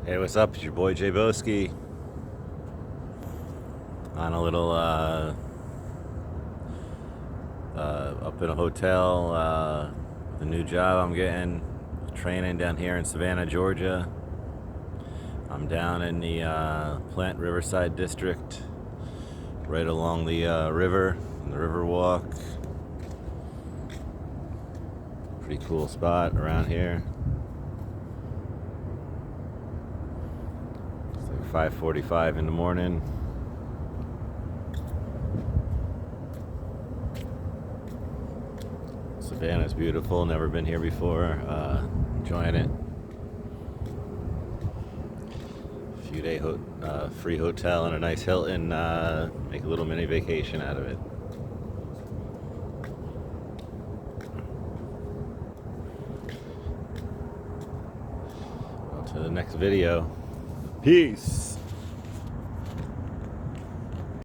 Hey, what's up? It's your boy Jay Boski on a little up in a hotel. The new job I'm getting, training down here in Savannah, Georgia. I'm down in the Plant Riverside district, right along the river, the river walk. Pretty cool spot around here. It's like 5:45 in the morning. Savannah's beautiful. Never been here before. Enjoying it. Few day free hotel and a nice Hilton. Make a little mini vacation out of it. On to the next video. Peace.